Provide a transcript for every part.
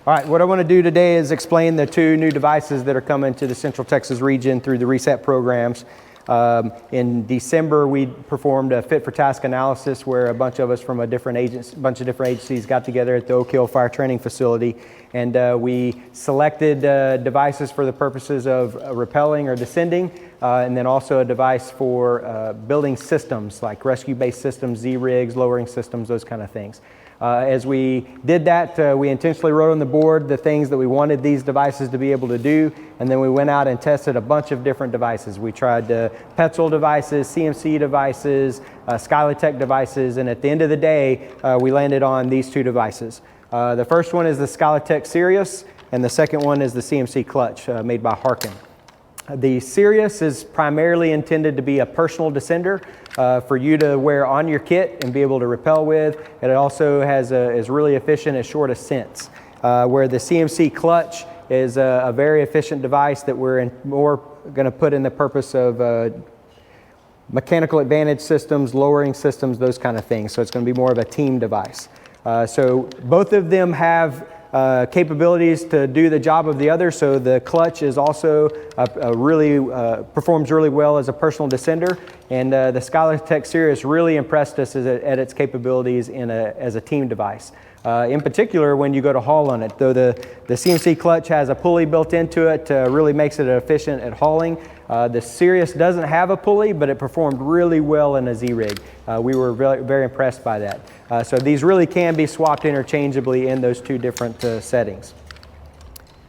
All right, what I want to do today is explain the two new devices that are coming to the Central Texas region through the reset programs. In December, we performed a fit for task analysis where a bunch of us from a bunch of different agencies got together at the Oak Hill Fire Training Facility, and we selected devices for the purposes of rappelling or descending, and then also a device for building systems like rescue-based systems, Z-rigs, lowering systems, those kind of things. As we did that, we intentionally wrote on the board the things that we wanted these devices to be able to do, and then we went out and tested a bunch of different devices. We tried Petzl devices, CMC devices, Skylotech devices, and at the end of the day, we landed on these two devices. The first one is the Skylotech Sirius, and the second one is the CMC Clutch made by Harken. The Sirius is primarily intended to be a personal descender for you to wear on your kit and be able to rappel with. And it also is really efficient at short ascents. Where the CMC Clutch is a very efficient device that we're more going to put in the purpose of mechanical advantage systems, lowering systems, those kind of things. So it's going to be more of a team device. So both of them have capabilities to do the job of the other. So the Clutch is also performs really well as a personal descender, and the Skylotech Sirius really impressed us at its capabilities as a team device. In particular, when you go to haul on it, though the CMC Clutch has a pulley built into it, really makes it efficient at hauling. The Sirius doesn't have a pulley, but it performed really well in a Z-rig. We were very, very impressed by that. So these really can be swapped interchangeably in those two different settings.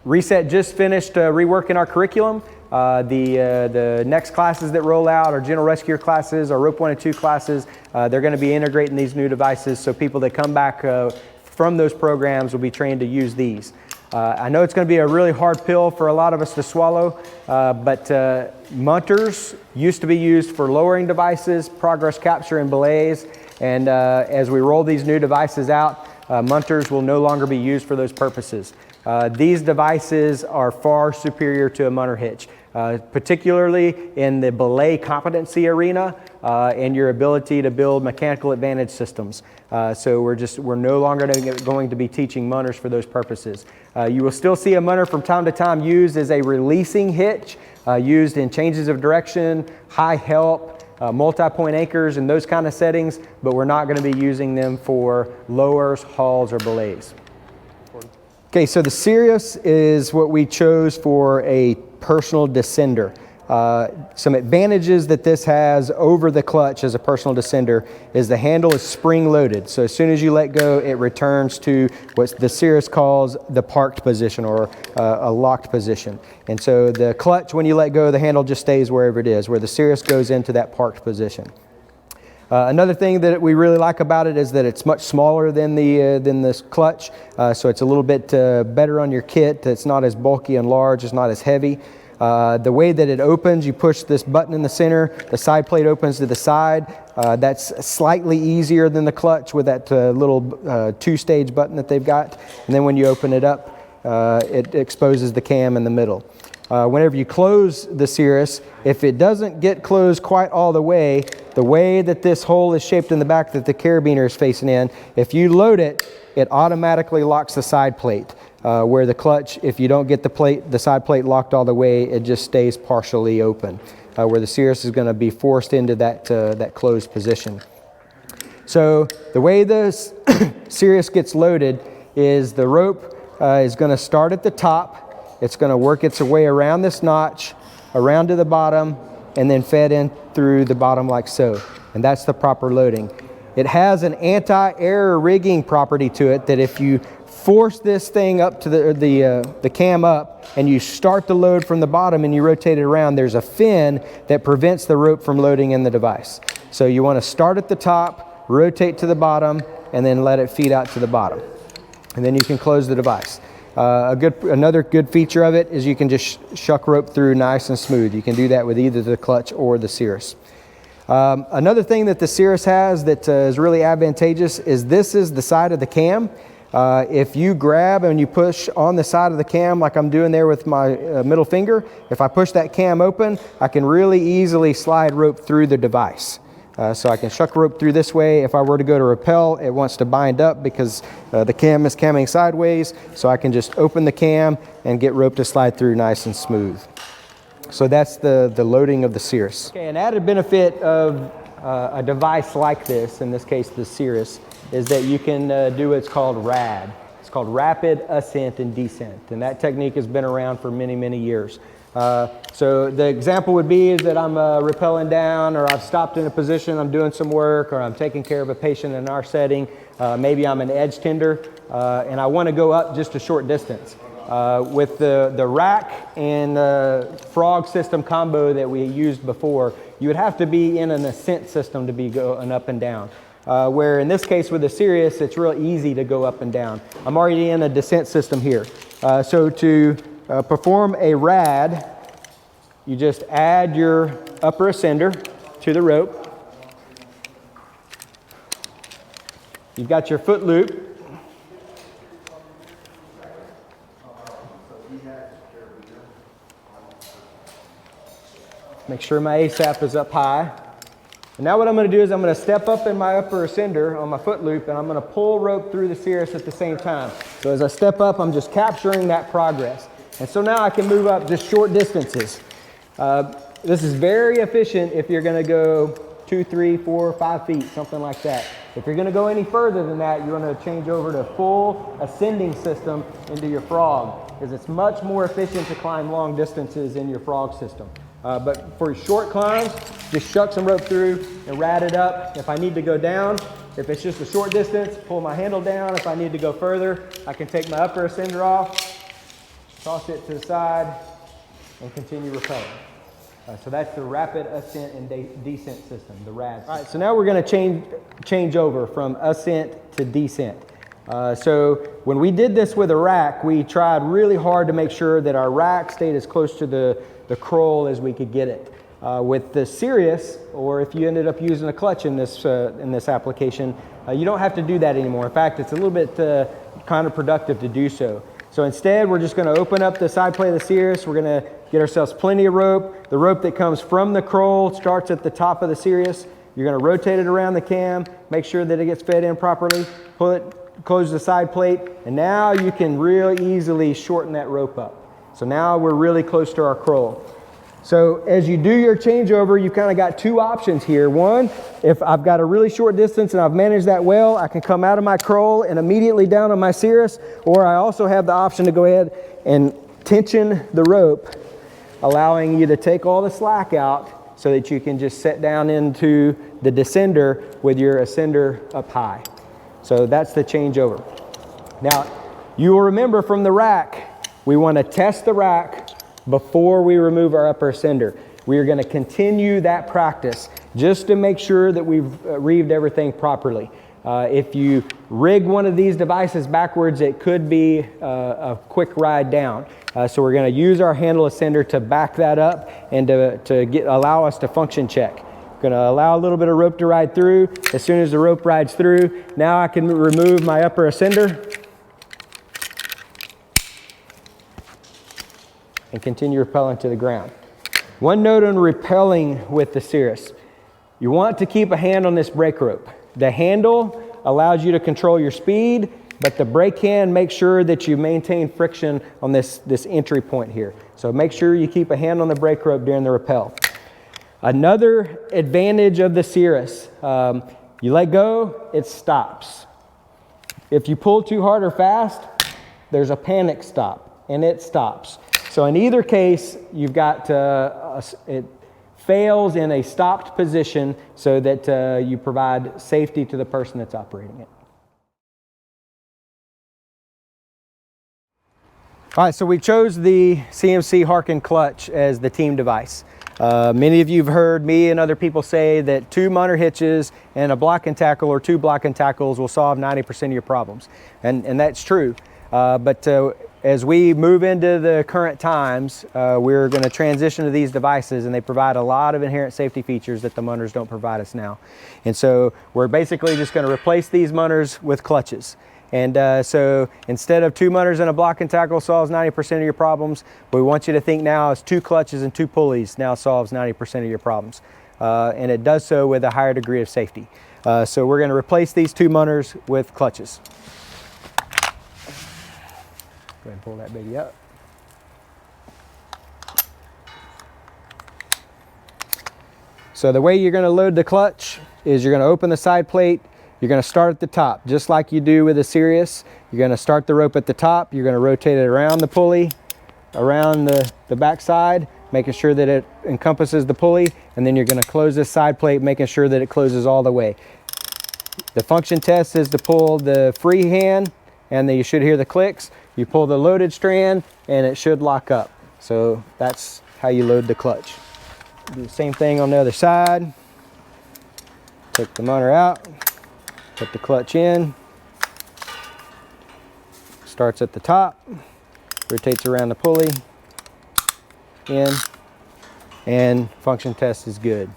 Reset just finished reworking our curriculum. The next classes that roll out are general rescue classes, our rope 1 and 2 classes. They're going to be integrating these new devices, so people that come back from those programs will be trained to use these. I know it's going to be a really hard pill for a lot of us to swallow, but munters used to be used for lowering devices, progress capture, and belays. And as we roll these new devices out, munters will no longer be used for those purposes. These devices are far superior to a munter hitch, particularly in the belay competency arena and your ability to build mechanical advantage systems. So we're no longer going to be teaching munters for those purposes. You will still see a munter from time to time used as a releasing hitch, used in changes of direction, high help, multi-point anchors, and those kind of settings, but we're not going to be using them for lowers, hauls, or belays. Okay, so the Sirius is what we chose for a personal descender. Some advantages that this has over the Clutch as a personal descender is the handle is spring-loaded. So as soon as you let go, it returns to what the Sirius calls the parked position or a locked position. And so the Clutch, when you let go, the handle just stays wherever it is, where the Sirius goes into that parked position. Another thing that we really like about it is that it's much smaller than this Clutch, so it's a little bit better on your kit. It's not as bulky and large, it's not as heavy. The way that it opens, you push this button in the center, the side plate opens to the side. That's slightly easier than the Clutch with that little two-stage button that they've got. And then when you open it up, it exposes the cam in the middle. Whenever you close the Sirius, if it doesn't get closed quite all the way that this hole is shaped in the back that the carabiner is facing in, if you load it, it automatically locks the side plate. Where the Clutch, if you don't get the side plate locked all the way, it just stays partially open. Where the Sirius is going to be forced into that closed position. So the way the Sirius gets loaded is the rope is going to start at the top. It's going to work its way around this notch, around to the bottom, and then fed in through the bottom like so. And that's the proper loading. It has an anti-error rigging property to it that if you force this thing up to the cam up and you start the load from the bottom and you rotate it around, there's a fin that prevents the rope from loading in the device. So you want to start at the top, rotate to the bottom, and then let it feed out to the bottom. And then you can close the device. Another good feature of it is you can just shuck rope through nice and smooth. You can do that with either the Clutch or the Sirius. Another thing that the Sirius has that is really advantageous is this is the side of the cam. If you grab and you push on the side of the cam like I'm doing there with my middle finger, if I push that cam open, I can really easily slide rope through the device. So I can shuck rope through this way. If I were to go to rappel, it wants to bind up because the cam is camming sideways. So I can just open the cam and get rope to slide through nice and smooth. So that's the loading of the Sirius. Okay, an added benefit of a device like this, in this case the Sirius, is that you can do what's called RAD. It's called rapid ascent and descent, and that technique has been around for many, many years. So the example would be is that I'm rappelling down, or I've stopped in a position, I'm doing some work, or I'm taking care of a patient in our setting. Maybe I'm an edge tender, and I want to go up just a short distance. With the rack and frog system combo that we used before, you would have to be in an ascent system to be going up and down. Where in this case with the Sirius, it's real easy to go up and down. I'm already in a descent system here. So to perform a RAD, you just add your upper ascender to the rope. You've got your foot loop. Make sure my ASAP is up high. And now what I'm going to do is I'm going to step up in my upper ascender on my foot loop, and I'm going to pull rope through the Sirius at the same time. So as I step up, I'm just capturing that progress. And so now I can move up just short distances. This is very efficient if you're going to go 2, 3, 4, 5 feet, something like that. If you're going to go any further than that, you want to change over to full ascending system into your frog, because it's much more efficient to climb long distances in your frog system. But for short climbs, just shuck some rope through and rad it up. If I need to go down, if it's just a short distance, pull my handle down. If I need to go further, I can take my upper ascender off, toss it to the side, and continue rappelling. So that's the rapid ascent and descent system, the RAD system. All right, so now we're going to change over from ascent to descent. So when we did this with a rack, we tried really hard to make sure that our rack stayed as close to the croll as we could get it. With the Sirius, or if you ended up using a clutch in this application, you don't have to do that anymore. In fact, it's a little bit counterproductive to do so. So instead, we're just going to open up the side plate of the Sirius. We're going to get ourselves plenty of rope. The rope that comes from the croll starts at the top of the Sirius. You're going to rotate it around the cam, make sure that it gets fed in properly, pull it, close the side plate, and now you can real easily shorten that rope up. So now we're really close to our croll. So as you do your changeover, you've kind of got two options here. One, if I've got a really short distance and I've managed that well, I can come out of my croll and immediately down on my Sirius, or I also have the option to go ahead and tension the rope, allowing you to take all the slack out so that you can just set down into the descender with your ascender up high. So that's the changeover. Now, you will remember from the rack, we want to test the rack before we remove our upper ascender. We are going to continue that practice just to make sure that we've reeved everything properly. If you rig one of these devices backwards, it could be a quick ride down. So we're going to use our handle ascender to back that up and to allow us to function check. Going to allow a little bit of rope to ride through. As soon as the rope rides through, now I can remove my upper ascender and continue rappelling to the ground. One note on rappelling with the Sirius. You want to keep a hand on this brake rope. The handle allows you to control your speed, but the brake hand makes sure that you maintain friction on this entry point here. So make sure you keep a hand on the brake rope during the rappel. Another advantage of the Sirius, you let go, it stops. If you pull too hard or fast, there's a panic stop, and it stops. So in either case, you've got it fails in a stopped position so that you provide safety to the person that's operating it. All right, so we chose the CMC Harken Clutch as the team device. Many of you have heard me and other people say that 2 munter hitches and a block and tackle or 2 block and tackles will solve 90% of your problems. And that's true. But as we move into the current times, we're going to transition to these devices, and they provide a lot of inherent safety features that the munters don't provide us now. And so we're basically just going to replace these munters with clutches. And so instead of 2 munters and a block and tackle solves 90% of your problems, we want you to think now as 2 clutches and 2 pulleys now solves 90% of your problems. and it does so with a higher degree of safety. So we're going to replace these two munters with clutches. Go ahead and pull that baby up. So the way you're going to load the clutch is you're going to open the side plate. You're going to start at the top, just like you do with a Sirius. You're going to start the rope at the top. You're going to rotate it around the pulley, around the back side, making sure that it encompasses the pulley, and then you're going to close this side plate, making sure that it closes all the way. The function test is to pull the free hand, and then you should hear the clicks. You pull the loaded strand, and it should lock up. So that's how you load the clutch. Do the same thing on the other side. Take the munter out, put the clutch in. Starts at the top, rotates around the pulley, in, and function test is good.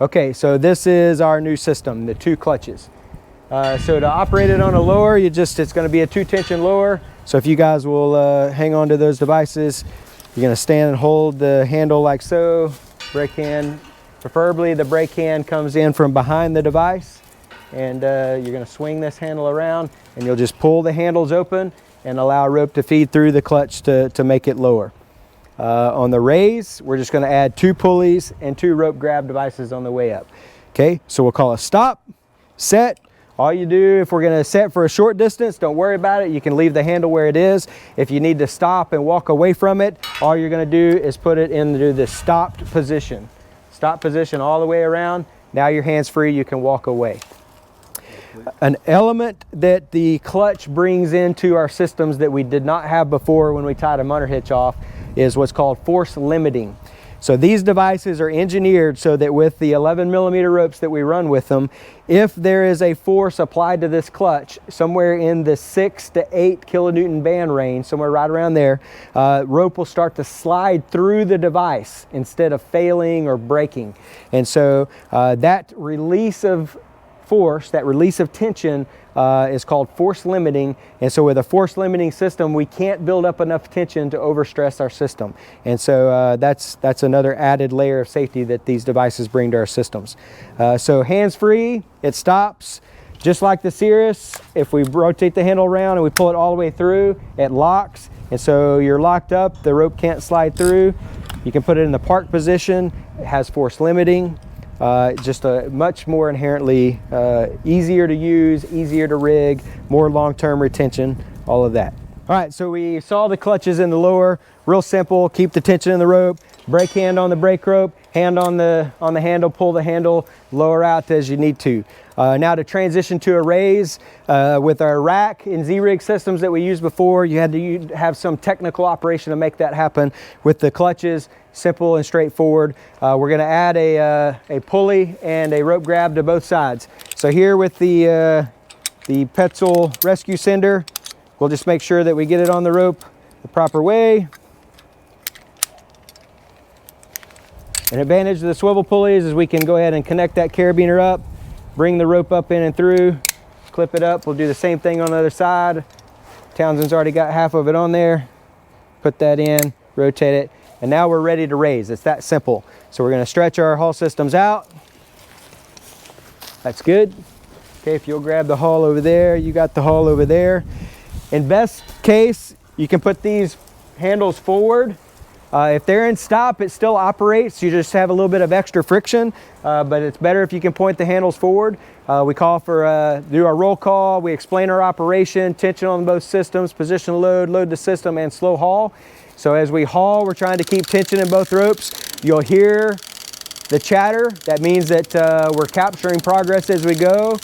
Okay, so this is our new system, the two clutches. So to operate it on a lower, it's going to be a 2-tension lower. So if you guys will hang on to those devices, you're going to stand and hold the handle like so. Brake hand, preferably the brake hand comes in from behind the device, and you're going to swing this handle around, and you'll just pull the handles open and allow rope to feed through the clutch to make it lower. On the raise, we're just going to add 2 pulleys and 2 rope grab devices on the way up. Okay, so we'll call a stop, set. All you do, if we're going to set for a short distance, don't worry about it. You can leave the handle where it is. If you need to stop and walk away from it, all you're going to do is put it into the stopped position. Stop position all the way around. Now your hand's free, you can walk away. An element that the clutch brings into our systems that we did not have before when we tied a munter hitch off is what's called force limiting. So these devices are engineered so that with the 11mm ropes that we run with them, if there is a force applied to this clutch, somewhere in the 6 to 8 kilonewton band range, somewhere right around there, rope will start to slide through the device instead of failing or breaking. And so that release of force, that release of tension is called force limiting. And so with a force limiting system, we can't build up enough tension to overstress our system. And so that's another added layer of safety that these devices bring to our systems. So hands free, it stops. Just like the Sirius, if we rotate the handle around and we pull it all the way through, it locks. And so you're locked up, the rope can't slide through. You can put it in the park position. It has force limiting. Just a much more inherently easier to use, easier to rig, more long-term retention, all of that. All right, so we saw the clutches in the lower, real simple, keep the tension in the rope, brake hand on the brake rope, hand on the handle, pull the handle, lower out as you need to. Now to transition to a raise, with our rack and Z-rig systems that we used before, you had to have some technical operation to make that happen. With the clutches, simple and straightforward. We're going to add a pulley and a rope grab to both sides. So here with the Petzl rescue sender, we'll just make sure that we get it on the rope the proper way. An advantage of the swivel pulleys is we can go ahead and connect that carabiner up, bring the rope up in and through, clip it up. We'll do the same thing on the other side. Townsend's already got half of it on there. Put that in, rotate it, and now we're ready to raise. It's that simple. So we're going to stretch our haul systems out. That's good. Okay, if you'll grab the haul over there, you got the haul over there. In best case, you can put these handles forward. If they're in stop, it still operates. You just have a little bit of extra friction, but it's better if you can point the handles forward. We call for, do our roll call. We explain our operation, tension on both systems, position load, load the system, and slow haul. So as we haul, we're trying to keep tension in both ropes. You'll hear the chatter. That means that we're capturing progress as we go.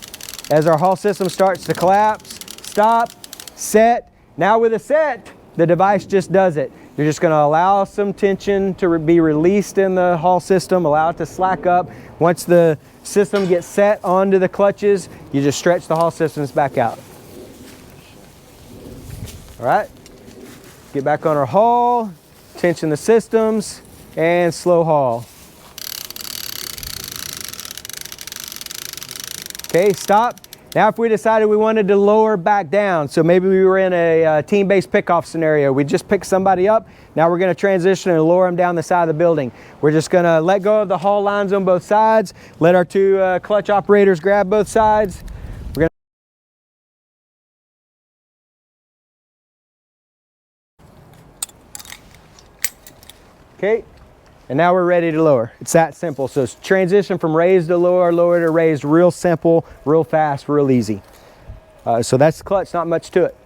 As our haul system starts to collapse, stop, set. Now with a set, the device just does it. You're just going to allow some tension to be released in the haul system, allow it to slack up. Once the system gets set onto the clutches, you just stretch the haul systems back out. All right, get back on our haul, tension the systems, and slow haul. Okay, stop. Now if we decided we wanted to lower back down, so maybe we were in a team-based pickoff scenario, we just pick somebody up, now we're going to transition and lower them down the side of the building. We're just going to let go of the haul lines on both sides, let our two clutch operators grab both sides. We're going okay, and now we're ready to lower. It's that simple. So transition from raised to lower, lower to raised, real simple, real fast, real easy. So that's the clutch, not much to it.